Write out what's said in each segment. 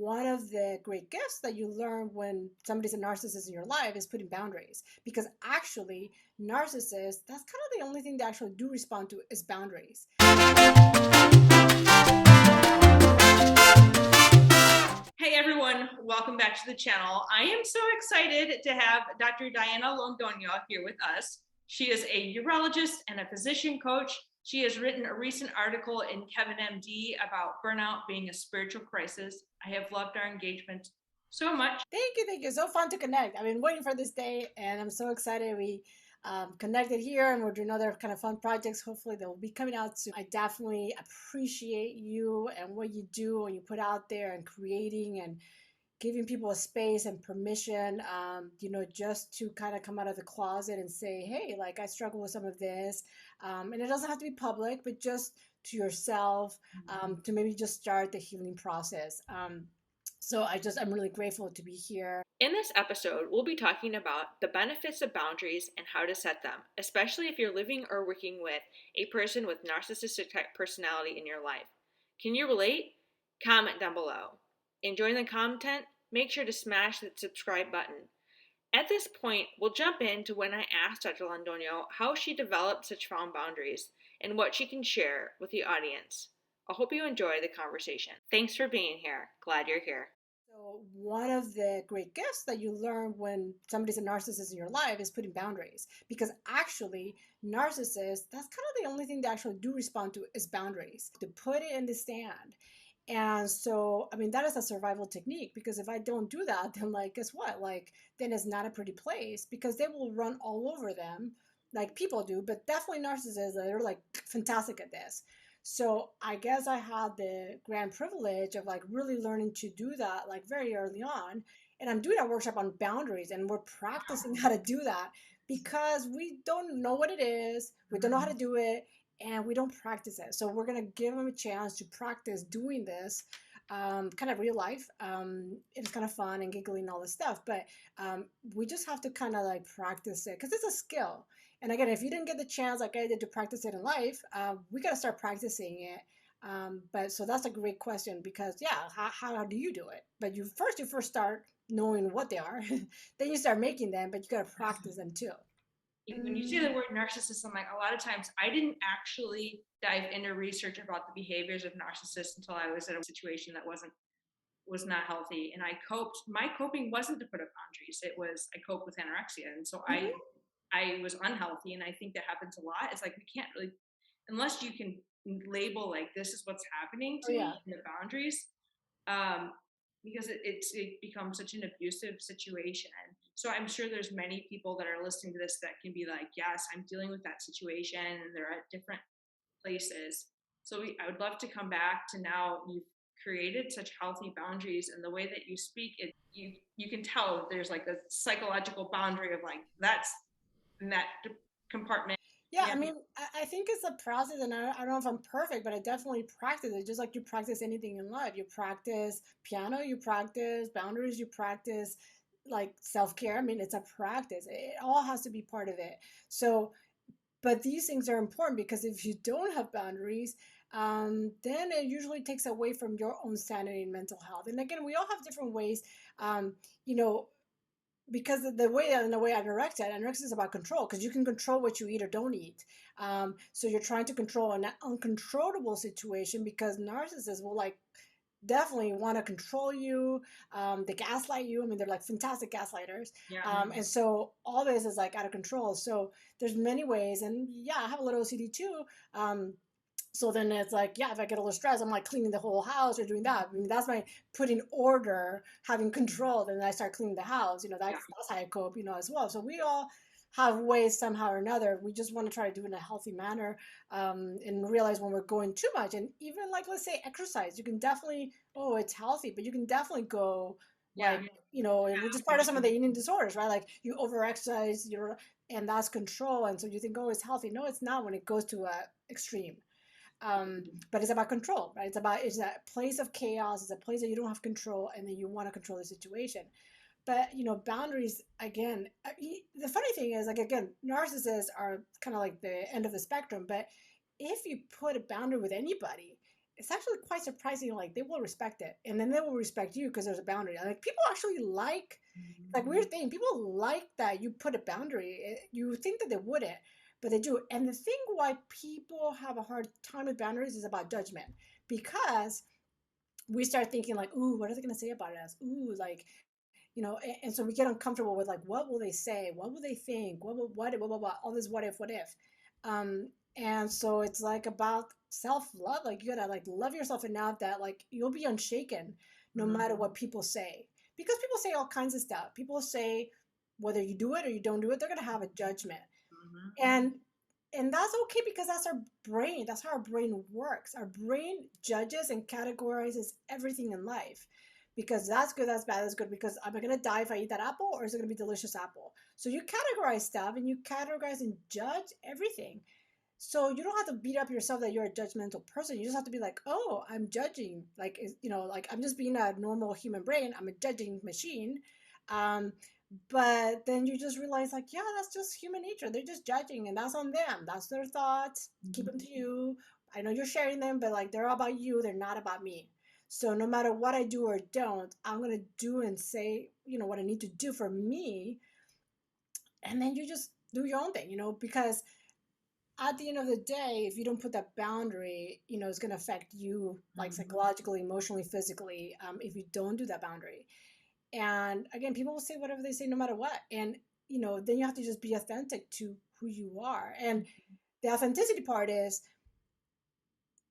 one of the great gifts that you learn when somebody's a narcissist in your life is putting boundaries. Because actually, narcissists, that's kind of the only thing they actually do respond to is boundaries. Hey everyone, welcome back to the channel. I am so excited to have Dr. Diana Londoño here with us. She is a urologist and a physician coach. She has written a recent article in Kevin MD about burnout being a spiritual crisis. I have loved our engagement so much. Thank you, thank you. So fun to connect. I've been waiting for this day, and I'm so excited we connected here, and we're doing other kind of fun projects. Hopefully, they will be coming out soon. I definitely appreciate you and what you do and you put out there and creating and giving people a space and permission, just to kind of come out of the closet and say, hey, like I struggle with some of this. And it doesn't have to be public, but just to yourself, to maybe just start the healing process. I'm really grateful to be here. In this episode, we'll be talking about the benefits of boundaries and how to set them, especially if you're living or working with a person with narcissistic type personality in your life. Can you relate? Comment down below. Enjoying the content? Make sure to smash the subscribe button. At this point, we'll jump into when I asked Dr. Londoño how she developed such strong boundaries and what she can share with the audience. I hope you enjoy the conversation. Thanks for being here. Glad you're here. So one of the great gifts that you learn when somebody's a narcissist in your life is putting boundaries. Because actually, narcissists, that's kind of the only thing they actually do respond to is boundaries. To put it in the stand. And so, I mean, that is a survival technique because if I don't do that, then like, guess what? Like, then it's not a pretty place because they will run all over them like people do, but definitely narcissists, they're like fantastic at this. So I guess I had the grand privilege of like really learning to do that like very early on. And I'm doing a workshop on boundaries and we're practicing how to do that because we don't know what it is, we don't know how to do it, and we don't practice it. So we're gonna give them a chance to practice doing this, kind of real life. It's kind of fun and giggling and all this stuff, but we just have to kind of like practice it because it's a skill. And again, if you didn't get the chance like I did to practice it in life, we got to start practicing it. But so that's a great question because yeah, how do you do it? But you first start knowing what they are, then you start making them, but you got to practice them too. When you say the word narcissist, I'm like, a lot of times I didn't actually dive into research about the behaviors of narcissists until I was in a situation that was not healthy. And my coping wasn't to put up boundaries. It was, I coped with anorexia. And so Mhm. I was unhealthy. And I think that happens a lot. It's like, we can't really, unless you can label like, this is what's happening Oh to me yeah. in the boundaries, um, because it becomes such an abusive situation. So I'm sure there's many people that are listening to this that can be like, yes, I'm dealing with that situation, and they're at different places. So I would love to come back to now you've created such healthy boundaries, and the way that you speak, you can tell there's like a psychological boundary of like that's in that compartment. Yeah, Yeah. I mean, I think it's a process, and I don't know if I'm perfect, but I definitely practice it just like you practice anything in life. You practice piano, you practice boundaries, you practice like self care. I mean, it's a practice, it all has to be part of it. So, but these things are important because if you don't have boundaries, then it usually takes away from your own sanity and mental health. And again, we all have different ways. Um, you know, because the way in the way anorexia is about control because you can control what you eat or don't eat. So you're trying to control an uncontrollable situation because narcissists will like definitely want to control you. They gaslight you. I mean, they're like fantastic gaslighters. Yeah. And so all this is like out of control. So there's many ways, and yeah, I have a little OCD too. So then it's like, yeah, if I get a little stressed, I'm like cleaning the whole house or doing that. I mean, that's my putting order, having control. Then I start cleaning the house. Yeah. That's how I cope, as well. So we all have ways somehow or another. We just want to try to do it in a healthy manner, and realize when we're going too much. And even like, let's say exercise, you can definitely, oh, it's healthy, but you can definitely go Yeah. like, which is part of some of the eating disorders, right? Like you overexercise, and that's control. And so you think, oh, it's healthy. No, it's not when it goes to a extreme. But it's about control, right? It's a place of chaos. It's a place that you don't have control, and then you want to control the situation. But boundaries again. The funny thing is, like again, narcissists are kind of like the end of the spectrum. But if you put a boundary with anybody, it's actually quite surprising. Like they will respect it, and then they will respect you because there's a boundary. Like people actually like weird thing. People like that you put a boundary. You think that they wouldn't, but they do. And the thing why people have a hard time with boundaries is about judgment, because we start thinking like, ooh, what are they going to say about us? Ooh, like, and so we get uncomfortable with like, what will they say? What will they think? What, all this what if. Um, and so it's like about self-love. Like you gotta like love yourself enough that like you'll be unshaken no matter what people say. Because people say all kinds of stuff. People say whether you do it or you don't do it, they're gonna have a judgment. And that's okay because that's our brain. That's how our brain works. Our brain judges and categorizes everything in life because that's good, that's bad, that's good. Because am I going to die if I eat that apple, or is it going to be delicious apple? So you categorize stuff and you categorize and judge everything. So you don't have to beat up yourself that you're a judgmental person. You just have to be like, oh, I'm judging. Like, like I'm just being a normal human brain. I'm a judging machine. Um, but then you just realize like, yeah, that's just human nature. They're just judging, and that's on them. That's their thoughts. Keep them to you. I know you're sharing them, but like they're about you. They're not about me. So no matter what I do or don't, I'm going to do and say, what I need to do for me. And then you just do your own thing, because at the end of the day, if you don't put that boundary, it's going to affect you like psychologically, emotionally, physically, if you don't do that boundary. And again, people will say whatever they say no matter what. And, then you have to just be authentic to who you are. And the authenticity part is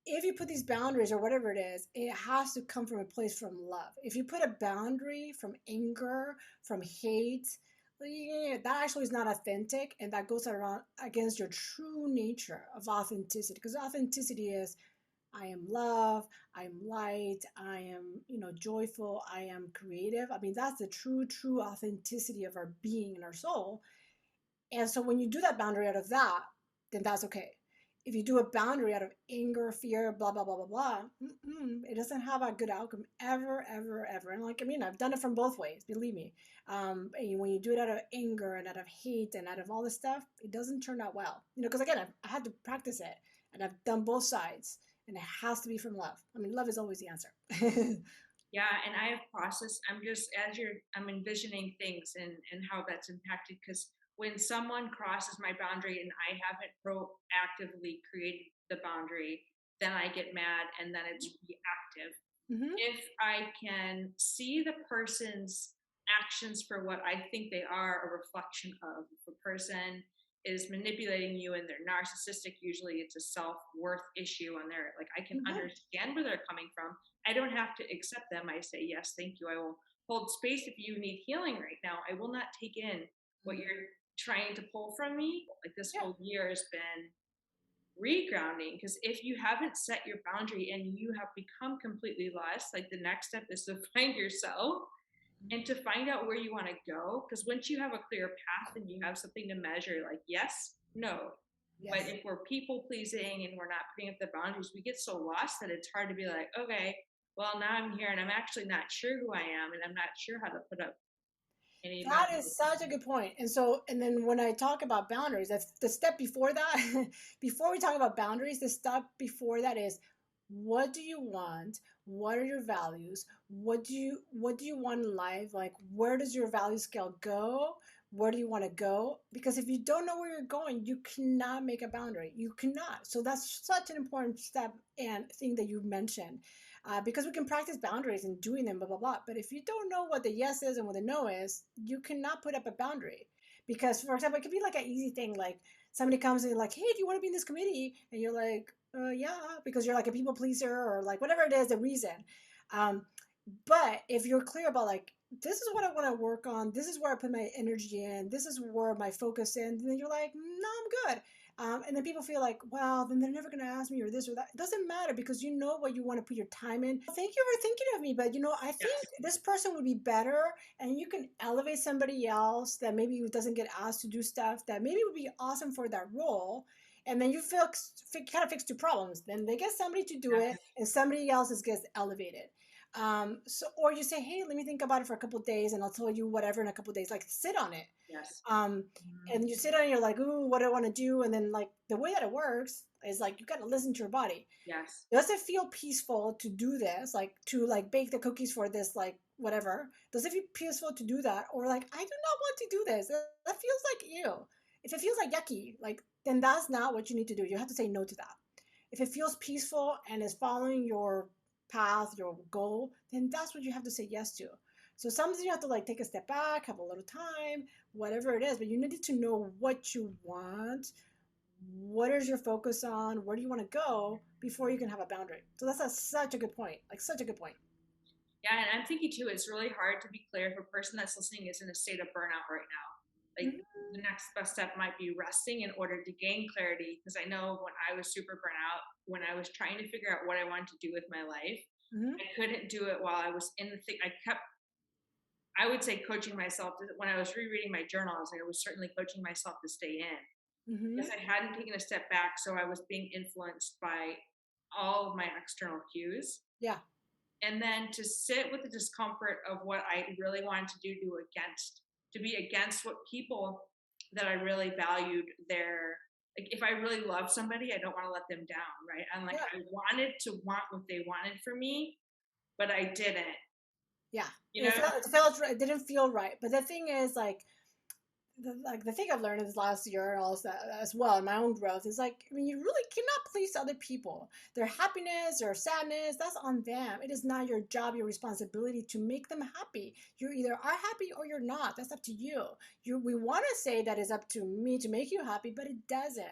if you put these boundaries or whatever it is, it has to come from a place from love. If you put a boundary from anger, from hate, that actually is not authentic, and that goes around against your true nature of authenticity. Because authenticity is, I am love, I am light, I am, joyful, I am creative. I mean, that's the true authenticity of our being and our soul. And so when you do that boundary out of that, then that's okay. If you do a boundary out of anger, fear, blah, blah, blah, blah, blah, it doesn't have a good outcome ever, ever, ever. And like, I mean, I've done it from both ways, believe me. And when you do it out of anger and out of hate and out of all this stuff, it doesn't turn out well. Because again, I had to practice it, and I've done both sides, and it has to be from love. I mean, love is always the answer. Yeah, and I have processed. I'm just I'm envisioning things and how that's impacted, because when someone crosses my boundary and I haven't proactively created the boundary, then I get mad and then it's reactive. Mm-hmm. If I can see the person's actions for what I think they are, a reflection of, if a person is manipulating you and they're narcissistic, usually it's a self-worth issue on their, like, I can understand where they're coming from. I don't have to accept them. I say, yes, thank you. I will hold space if you need healing right now. I will not take in what you're trying to pull from me. Like this whole year has been regrounding, because if you haven't set your boundary and you have become completely lost, like the next step is to find yourself and to find out where you want to go. Because once you have a clear path and you have something to measure, like yes, no. Yes. But if we're people pleasing and we're not putting up the boundaries, we get so lost that it's hard to be like, okay, well, now I'm here and I'm actually not sure who I am, and I'm not sure how to put up any That boundaries. is such a good point. And then when I talk about boundaries, that's the step before that. Before we talk about boundaries, the step before that is, what do you want? What are your values? What do you want in life? Like, where does your value scale go? Where do you want to go? Because if you don't know where you're going, you cannot make a boundary. You cannot. So that's such an important step and thing that you mentioned, because we can practice boundaries and doing them, blah, blah, blah. But if you don't know what the yes is and what the no is, you cannot put up a boundary. Because, for example, it could be like an easy thing. Like somebody comes and like, hey, do you want to be in this committee? And you're like, yeah, because you're like a people pleaser or like whatever it is, the reason. But if you're clear about like, this is what I want to work on, this is where I put my energy in, this is where my focus in, then you're like, no, I'm good. And then people feel like, well, then they're never going to ask me or this or that. It doesn't matter because you know what you want to put your time in. Thank you for thinking of me, but I think this person would be better, and you can elevate somebody else that maybe doesn't get asked to do stuff that maybe would be awesome for that role. And then you kind of fix two problems. Then they get somebody to do it, and somebody else gets elevated. So, or you say, hey, let me think about it for a couple of days and I'll tell you whatever in a couple of days, like sit on it. Yes. Um, and you sit on it, you're like, ooh, what do I want to do? And then like the way that it works is like, you got to listen to your body. Yes. Does it feel peaceful to do this? Like to like bake the cookies for this, like whatever. Does it feel peaceful to do that? Or like, I do not want to do this. That feels like ew. If it feels like yucky, like then that's not what you need to do. You have to say no to that. If it feels peaceful and is following your path, your goal, then that's what you have to say yes to. So sometimes you have to like take a step back, have a little time, whatever it is, but you need to know what you want, what is your focus on, where do you want to go before you can have a boundary. So such a good point, like such a good point. Yeah, and I'm thinking too, it's really hard to be clear if a person that's listening is in a state of burnout right now. Like Mm-hmm. the next best step might be resting in order to gain clarity. Because I know when I was super burnt out, when I was trying to figure out what I wanted to do with my life, Mm-hmm. I couldn't do it while I was in the thing. I would say coaching myself when I was rereading my journals, I was certainly coaching myself to stay in Mm-hmm. because I hadn't taken a step back. So I was being influenced by all of my external cues. Yeah. And then to sit with the discomfort of what I really wanted to do to be against what people that I really valued their, like if I really love somebody, I don't want to let them down, right? I'm like, Yeah. I wanted to want what they wanted for me, but I didn't, Yeah. you know? It didn't feel right. But the thing is, the thing I've learned this last year also as well in my own growth is like, I mean, you really cannot please other people. Their happiness or sadness, that's on them. It is not your job, your responsibility to make them happy. You either are happy or you're not. That's up to you. We want to say that it's up to me to make you happy, but it doesn't.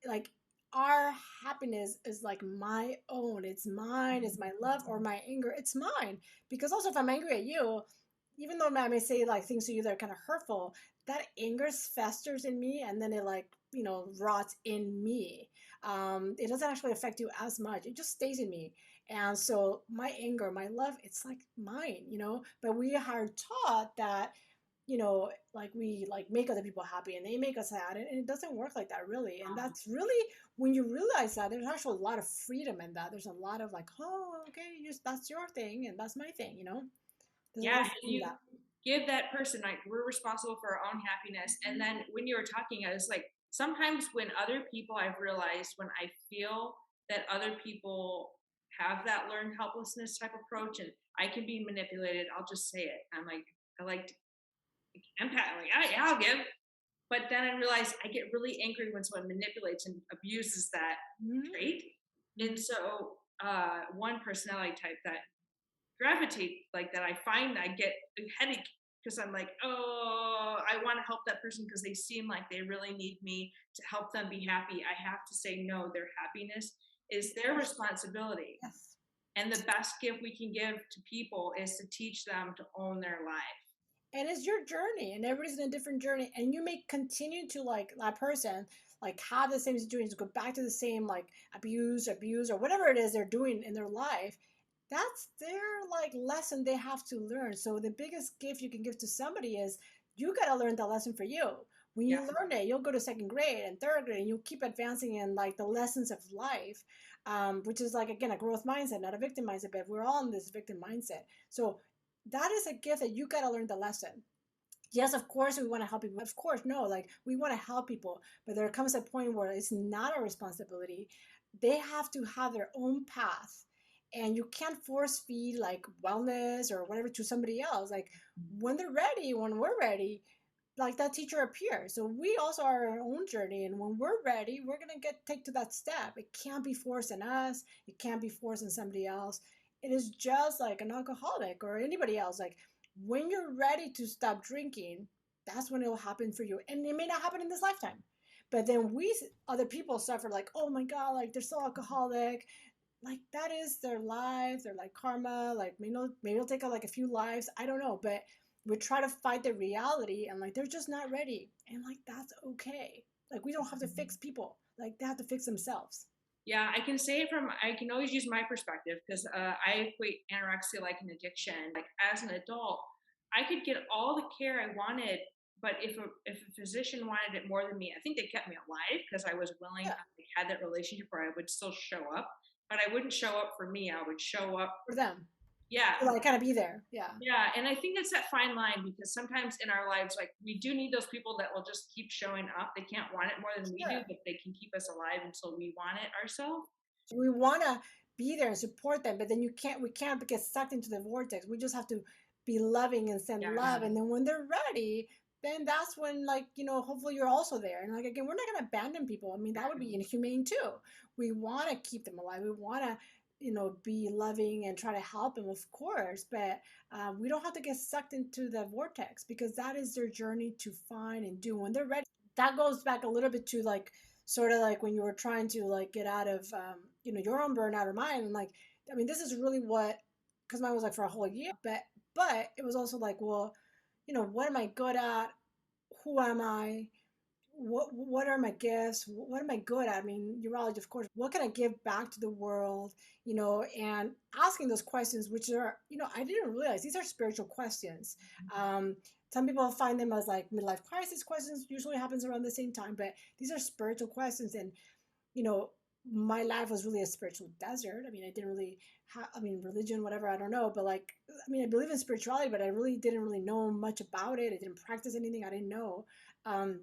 Like our happiness is like my own. It's mine. It's my love or my anger. It's mine. Because also if I'm angry at you, even though I may say like things to you that are kind of hurtful, that anger festers in me and then it like rots in me. It doesn't actually affect you as much, it just stays in me. And so my anger, my love, it's like mine, but we are taught that like we like make other people happy and they make us sad, and it doesn't work like that really. And that's really, when you realize that, there's actually a lot of freedom in that. There's a lot of like, oh, okay, that's your thing and that's my thing. There's a lot Yeah, of and freedom in you that. give that person, like, we're responsible for our own happiness. And then when you were talking, I was like, sometimes when other people, I've realized when I feel that other people have that learned helplessness type approach and I can be manipulated, I'll just say it. I'm like, I like empath, like, yeah, I'll give. But then I realize I get really angry when someone manipulates and abuses that Mhm. trait. And so, one personality type that gravitate like that, I find I get a headache because I'm like, oh, I want to help that person because they seem like they really need me to help them be happy. I have to say no, their happiness is their responsibility. Yes. And the best gift we can give to people is to teach them to own their life. And it's your journey, and everybody's in a different journey, and you may continue to like that person like have the same situations, go back to the same like abuse or whatever it is they're doing in their life. That's their like lesson they have to learn. So the biggest gift you can give to somebody is you got to learn the lesson for you. When you Yes. learn it, you'll go to second grade and third grade and you'll keep advancing in like the lessons of life, which is like again a growth mindset, not a victim mindset, but we're all in this victim mindset. So that is a gift that you got to learn the lesson. Yes, of course we want to help people. Of course, no, like we want to help people, but there comes a point where it's not a responsibility. They have to have their own path, and you can't force feed like wellness or whatever to somebody else. Like when they're ready, when we're ready, like that teacher appears. So we also are our own journey, and when we're ready, we're gonna take to that step. It can't be forced on us. It can't be forced on somebody else. It is just like an alcoholic or anybody else. Like when you're ready to stop drinking, that's when it will happen for you, and it may not happen in this lifetime. But then other people suffer like, oh my god, like they're so alcoholic. Like that is their life. They're like karma. Like maybe it'll take like a few lives. I don't know, but we try to fight the reality and like they're just not ready, and like that's okay. Like we don't have to fix people, like they have to fix themselves. Yeah, I can say it from, I can always use my perspective because I equate anorexia like an addiction. Like as an adult, I could get all the care I wanted, but if a physician wanted it more than me, I think they kept me alive because I was willing, Yeah, I had that relationship where I would still show up, but I wouldn't show up for me. I would show up for them. Yeah. to like kind of be there. Yeah. Yeah, and I think it's that fine line because sometimes in our lives, like we do need those people that will just keep showing up. They can't want it more than we do, Sure. but they can keep us alive until we want it ourselves. We want to be there and support them, but then we can't get sucked into the vortex. We just have to be loving and send Yes. love. And then when they're ready, then that's when, like, hopefully you're also there. And like, again, we're not going to abandon people. I mean, that would be inhumane too. We want to keep them alive. We want to, be loving and try to help them, of course, but we don't have to get sucked into the vortex because that is their journey to find and do when they're ready. That goes back a little bit to like sort of like when you were trying to like get out of your own burnout or mine. And like, I mean, this is really what, because mine was like for a whole year, but it was also like, well, what am I good at? Who am I? What are my gifts? What am I good at? I mean, urology, of course. What can I give back to the world? And asking those questions, which are, I didn't realize these are spiritual questions. Some people find them as like midlife crisis questions. Usually happens around the same time, but these are spiritual questions. And you know, my life was really a spiritual desert. I mean, I didn't really I mean, religion, whatever, I don't know. But like, I mean, I believe in spirituality, but I really didn't really know much about it. I didn't practice anything. I didn't know. Um,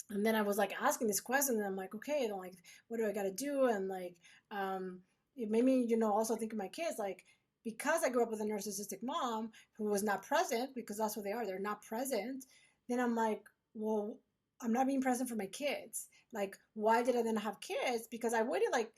and then I was like asking this question, and I'm like, okay, then like, what do I got to do? And like, it made me, also think of my kids, like, because I grew up with a narcissistic mom who was not present, because that's what they are, they're not present. Then I'm like, well, I'm not being present for my kids. Like, why did I then have kids? Because I waited like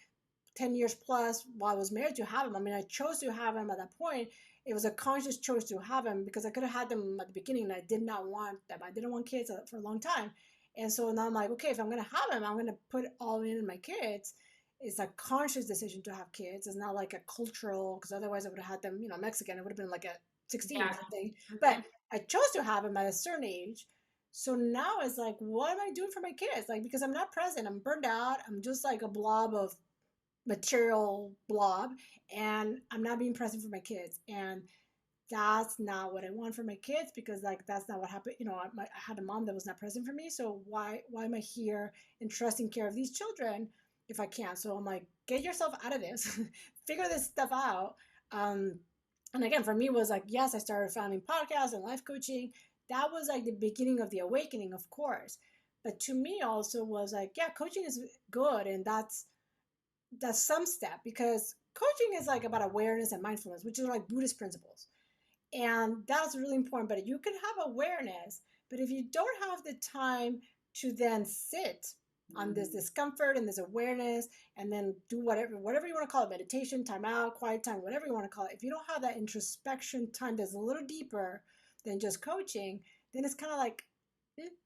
10 years plus while I was married to have them. I mean, I chose to have them at that point. It was a conscious choice to have them because I could have had them at the beginning and I did not want them. I didn't want kids for a long time. And so now I'm like, okay, if I'm going to have them, I'm going to put all in my kids. It's a conscious decision to have kids. It's not like a cultural, because otherwise I would have had them, Mexican. It would have been like a 16 or Yeah. something. But I chose to have them at a certain age. So now it's like, what am I doing for my kids? Like, because I'm not present, I'm burned out. I'm just like a blob of material blob, and I'm not being present for my kids. And that's not what I want for my kids, because like that's not what happened. I had a mom that was not present for me. So why am I here entrusting care of these children if I can't? So I'm like, get yourself out of this, figure this stuff out. And again, for me, it was like, yes, I started founding podcasts and life coaching. That was like the beginning of the awakening, of course. But to me also was like, yeah, coaching is good, and that's some step, because coaching is like about awareness and mindfulness, which are like Buddhist principles. And that's really important. But you can have awareness, but if you don't have the time to then sit on this discomfort and this awareness, and then do whatever you want to call it, meditation, time out, quiet time, whatever you want to call it, if you don't have that introspection time that's a little deeper than just coaching, then it's kind of like,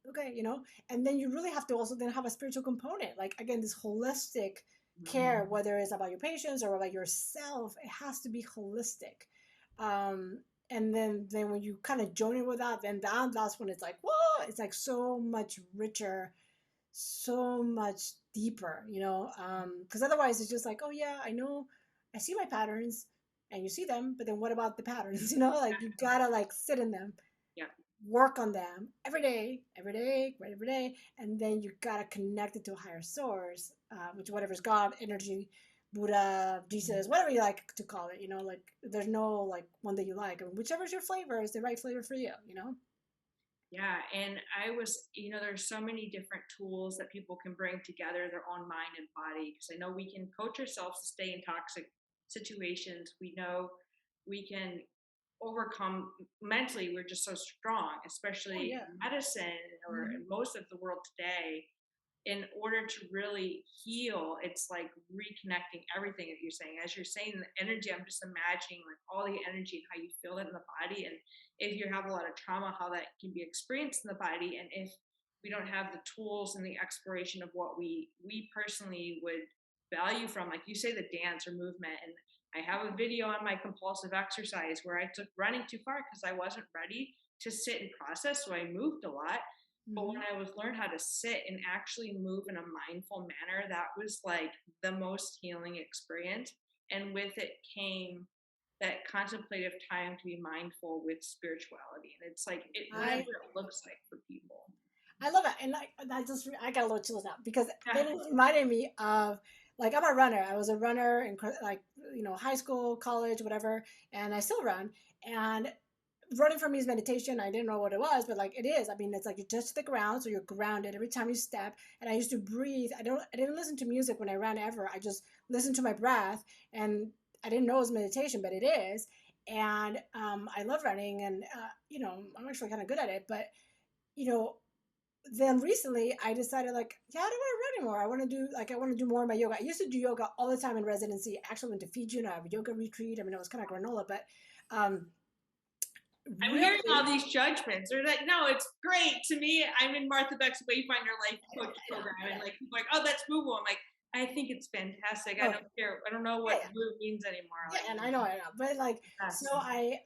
okay, and then you really have to also then have a spiritual component, like, again, this holistic care, whether it's about your patients or about yourself. It has to be holistic. And then when you kind of join it with that, then that's when it's like, whoa, it's like so much richer, so much deeper, because otherwise it's just like, oh yeah, I know, I see my patterns, and you see them, but then what about the patterns? Like, you gotta like sit in them, Yeah. work on them every day, right, every day, and then you gotta connect it to a higher source, which whatever's God, energy, Buddha, Jesus, whatever you like to call it. Like, there's no like one that you like, and whichever's your flavor is the right flavor for you. Yeah, and there's so many different tools that people can bring together their own mind and body. Because I know we can coach ourselves to stay in toxic situations. We know we can overcome mentally. We're just so strong, Oh especially yeah. in medicine or in most of the world today. In order to really heal, it's like reconnecting everything that you're saying. As you're saying the energy, I'm just imagining like all the energy and how you feel it in the body. And if you have a lot of trauma, how that can be experienced in the body. And if we don't have the tools and the exploration of what we personally would value from, like you say, the dance or movement. And I have a video on my compulsive exercise where I took running too far because I wasn't ready to sit and process. So I moved a lot. But when I was learned how to sit and actually move in a mindful manner, that was like the most healing experience. And with it came that contemplative time to be mindful with spirituality. And it's like whatever it looks like for people. I love it, and I got a little chills now, because Yeah. then it reminded me of, like, I'm a runner. I was a runner, and like high school, college, whatever, and I still run. And running for me is meditation. I didn't know what it was, but like it is. I mean, it's like you touch the ground, so you're grounded every time you step. And I used to breathe. I didn't listen to music when I ran ever. I just listened to my breath, and I didn't know it was meditation, but it is. And I love running, and I'm actually kind of good at it. But you know, then recently I decided like, yeah, I don't want to run anymore. I want to do more of my yoga. I used to do yoga all the time in residency. I actually went to Fiji and I have a yoga retreat. I mean, it was kind of granola, but um, I'm hearing really, all these judgments. They're like, no, it's great. To me, I'm in Martha Beck's Wayfinder Life Coach program, and like people are like, oh, that's woo woo. I'm like, I think it's fantastic. I oh, don't care. I don't know yeah, what yeah. woo means anymore. Yeah, Like, and I know, but like, so yes.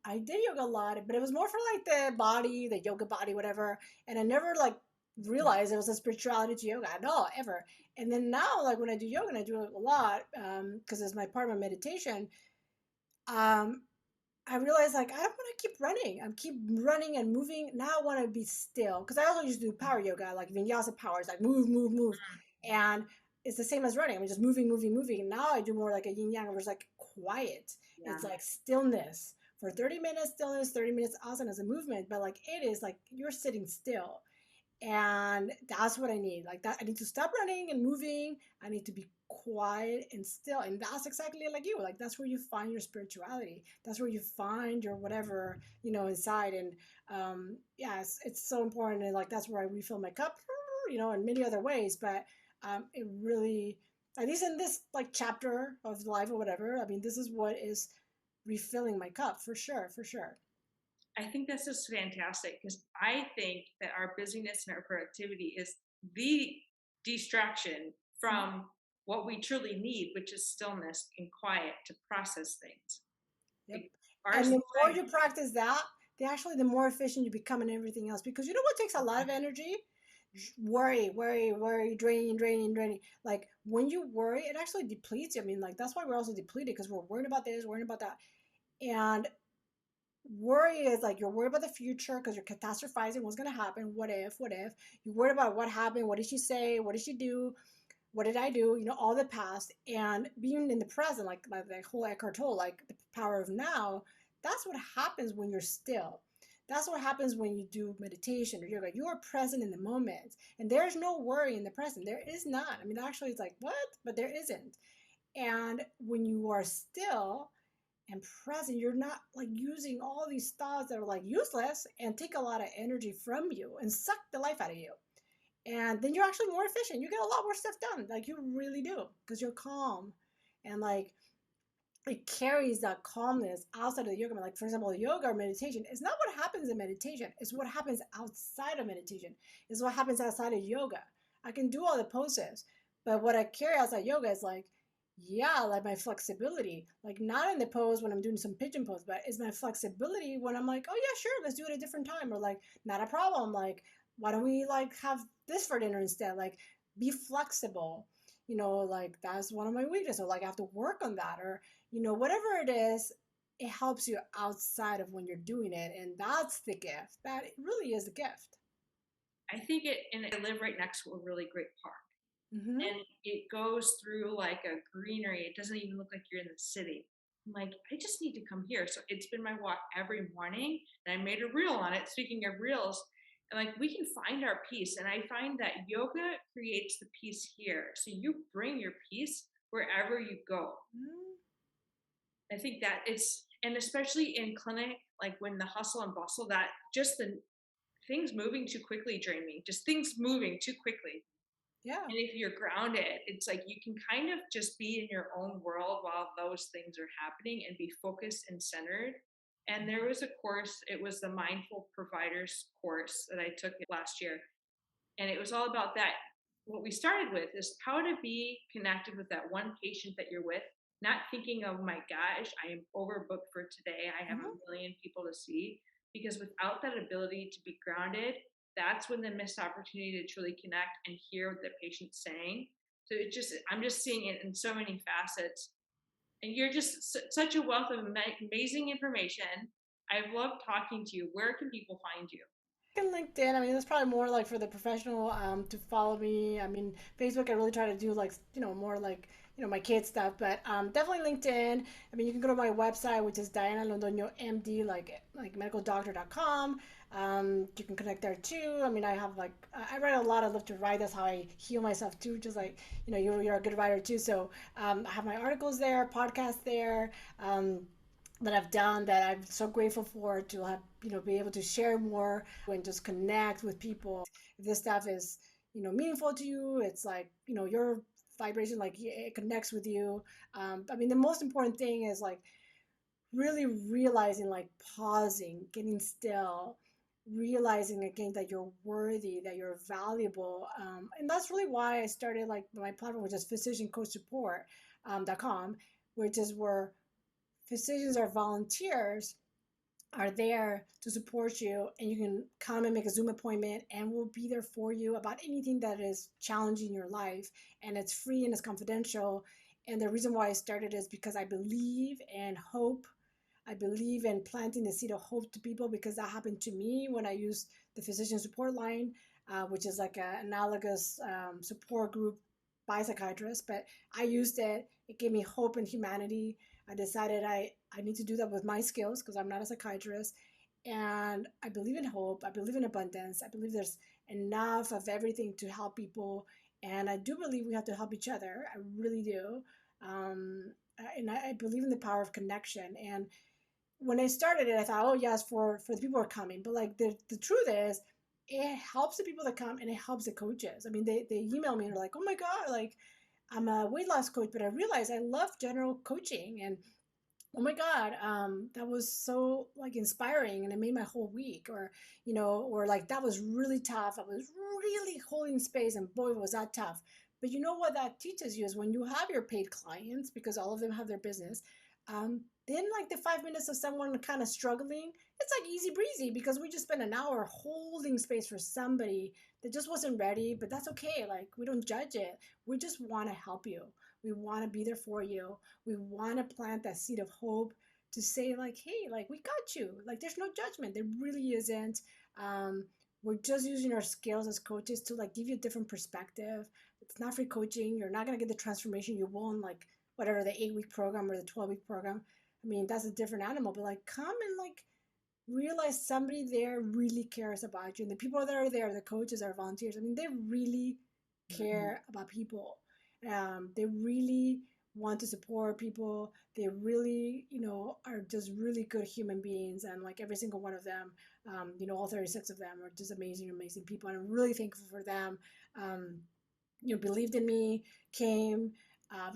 I did yoga a lot, but it was more for like the body, the yoga body, whatever. And I never like realized there was a spirituality to yoga at all, ever. And then now, like when I do yoga, and I do it a lot, because it's my part of my meditation. Um, I realized like I don't want to keep running. I keep running and moving. Now I want to be still because I also used to do power yoga, like vinyasa powers, like move, move, move, and it's the same as running. I mean, just moving, moving, moving. Now I do more like a yin yang, where it's like quiet. Yeah. It's like stillness for 30 minutes, stillness, 30 minutes asana as a movement, but like it is like you're sitting still. And that's what I need. Like that, I need to stop running and moving. I need to be quiet and still. And that's exactly like you. Like that's where you find your spirituality. That's where you find your whatever, inside. And yeah, it's so important. And like that's where I refill my cup, in many other ways. But it really, at least in this like chapter of life or whatever, I mean, this is what is refilling my cup for sure, for sure. I think this is fantastic because I think that our busyness and our productivity is the distraction from what we truly need, which is stillness and quiet to process things. Yep. Like our And the more time, you practice that, the more efficient you become in everything else. Because you know what takes a lot of energy? Worry, worry, worry, draining, draining, draining. Like when you worry, it actually depletes you. I mean, like that's why we're also depleted because we're worried about this, worrying about that. And worry is like you're worried about the future because you're catastrophizing what's going to happen. What if, what if? You're worried about what happened. What did she say? What did she do? What did I do? All the past and being in the present, like the whole Eckhart Tolle, like the power of now. That's what happens when you're still. That's what happens when you do meditation or yoga. You are present in the moment, and there's no worry in the present. There is not. I mean, actually, it's like what, but there isn't. And when you are still and present, you're not like using all these thoughts that are like useless and take a lot of energy from you and suck the life out of you, and then you're actually more efficient. You get a lot more stuff done, like you really do, because you're calm, and like it carries that calmness outside of the yoga. Like for example, yoga or meditation is not what happens in meditation. It's what happens outside of meditation. It's what happens outside of yoga. I can do all the poses, but what I carry outside yoga is like, yeah, like my flexibility, like not in the pose when I'm doing some pigeon pose, but it's my flexibility when I'm like, oh yeah, sure, let's do it a different time, or like not a problem, like why don't we like have this for dinner instead, like be flexible, like that's one of my weaknesses, or like I have to work on that, or whatever it is, it helps you outside of when you're doing it, and that's the gift. That really is the gift. I think it, and I live right next to a really great park. Mm-hmm. And it goes through like a greenery. It doesn't even look like you're in the city. I'm like, I just need to come here. So it's been my walk every morning, and I made a reel on it. Speaking of reels, and like we can find our peace, and I find that yoga creates the peace here. So you bring your peace wherever you go. Mm-hmm. I think that it's, and especially in clinic, like when the hustle and bustle, that just the things moving too quickly drain me. Just things moving too quickly. Yeah. And if you're grounded, it's like you can kind of just be in your own world while those things are happening and be focused and centered. And there was a course, it was the Mindful Providers course that I took last year. And it was all about that. What we started with is how to be connected with that one patient that you're with, not thinking, oh my gosh, I am overbooked for today. I have Mm-hmm. a million people to see. Because without that ability to be grounded, that's when the missed opportunity to truly connect and hear what the patient's saying. So it just, I'm just seeing it in so many facets. And you're just such a wealth of amazing information. I've loved talking to you. Where can people find you? In LinkedIn, I mean, it's probably more like for the professional to follow me. I mean, Facebook, I really try to do like, more like, my kids stuff. But definitely LinkedIn. I mean, you can go to my website, which is Diana Londoño MD, like medicaldoctor.com. You can connect there too. I mean, I have like I write a lot. I love to write. That's how I heal myself too. Just like you're a good writer too. So I have my articles there, podcast there. That I've done that I'm so grateful for to have be able to share more and just connect with people. If this stuff is meaningful to you, it's like your vibration, like it connects with you. I mean, the most important thing is like really realizing, like pausing, getting still, realizing again that you're worthy, that you're valuable. And that's really why I started like my platform, which is physiciancoachsupport.com, which is where physicians are volunteers are there to support you, and you can come and make a Zoom appointment and we'll be there for you about anything that is challenging your life. And it's free and it's confidential. And the reason why I started is because I believe in hope. I believe in planting the seed of hope to people, because that happened to me when I used the physician support line, which is like an analogous support group by psychiatrists. But I used it. It gave me hope in humanity. I decided I need to do that with my skills because I'm not a psychiatrist. And I believe in hope. I believe in abundance. I believe there's enough of everything to help people. And I do believe we have to help each other. I really do. And I believe in the power of connection. And when I started it, I thought, oh yes, for the people who are coming. But like the truth is, it helps the people that come and it helps the coaches. I mean, they email me and they're like, oh my God, like I'm a weight loss coach, but I realized I love general coaching. And oh my God, that was so like inspiring and it made my whole week. Or or like that was really tough. I was really holding space, and boy was that tough. But you know what that teaches you is when you have your paid clients, because all of them have their business, then like the 5 minutes of someone kind of struggling, it's like easy breezy, because we just spent an hour holding space for somebody that just wasn't ready. But that's okay. Like, we don't judge it. We just want to help you. We want to be there for you. We want to plant that seed of hope to say like, hey, like we got you. Like, there's no judgment. There really isn't. We're just using our skills as coaches to like give you a different perspective. It's not free coaching. You're not gonna get the transformation you want, like whatever the 8-week program or the 12-week program. I mean, that's a different animal. But like, come and like realize somebody there really cares about you, and the people that are there, the coaches, are volunteers. I mean, they really care about people. They really want to support people. They really, are just really good human beings. And like every single one of them, all 36 of them are just amazing, amazing people. And I'm really thankful for them. Um, believed in me, came. I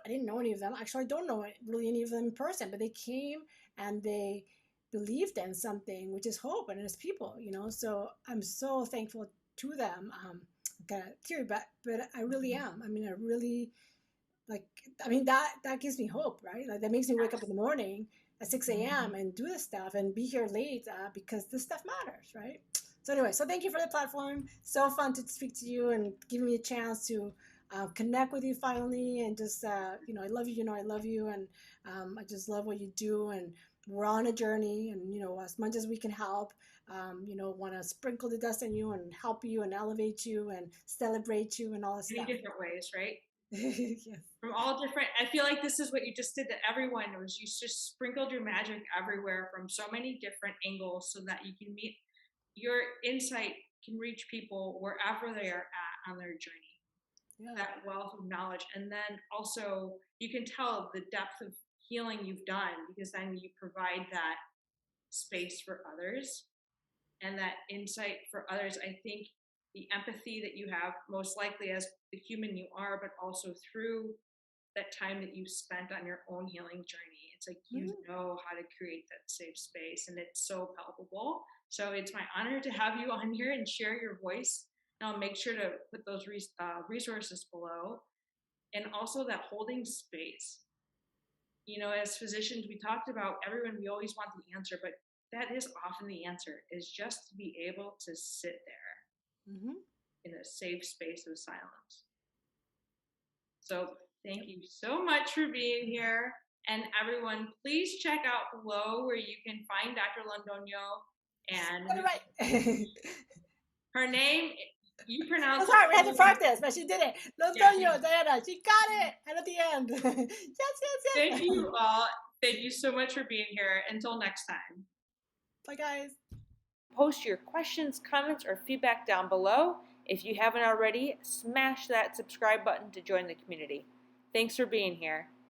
didn't know any of them. Actually, I don't know really any of them in person, but they came and they believed in something, which is hope and it's people. So I'm so thankful to them. Kind of teary, but I really am. I mean, I really like. I mean, that gives me hope, right? Like that makes me wake up in the morning at 6 a.m. and do this stuff and be here late because this stuff matters, right? So anyway, so thank you for the platform. So fun to speak to you and giving me a chance to connect with you finally. And just I love you. I love you, and I just love what you do. And we're on a journey, and as much as we can help, want to sprinkle the dust on you and help you and elevate you and celebrate you and all this Many stuff. different ways, right? Yes. From all different, I feel like this is what you just did to everyone, was you just sprinkled your magic everywhere from so many different angles, so that you can meet, your insight can reach people wherever they are at on their journey. Yeah. That wealth of knowledge. And then also you can tell the depth of healing you've done, because then you provide that space for others and that insight for others. I think the empathy that you have, most likely as the human you are, but also through that time that you spent on your own healing journey, it's like you know how to create that safe space, and it's so palpable. So it's my honor to have you on here and share your voice. And I'll make sure to put those resources below. And also that holding space. As physicians, we talked about everyone, we always want the answer, but that is often the answer, is just to be able to sit there in a safe space of silence. So thank you so much for being here. And everyone, please check out below where you can find Dr. Londoño. And her name You It pronounce was it hard. We had to so well. practice, but she did it. Yeah, Londoño, Diana, she got it. And at the end, yes, thank yes. you all. Thank you so much for being here. Until next time. Bye, guys. Post your questions, comments, or feedback down below. If you haven't already, smash that subscribe button to join the community. Thanks for being here.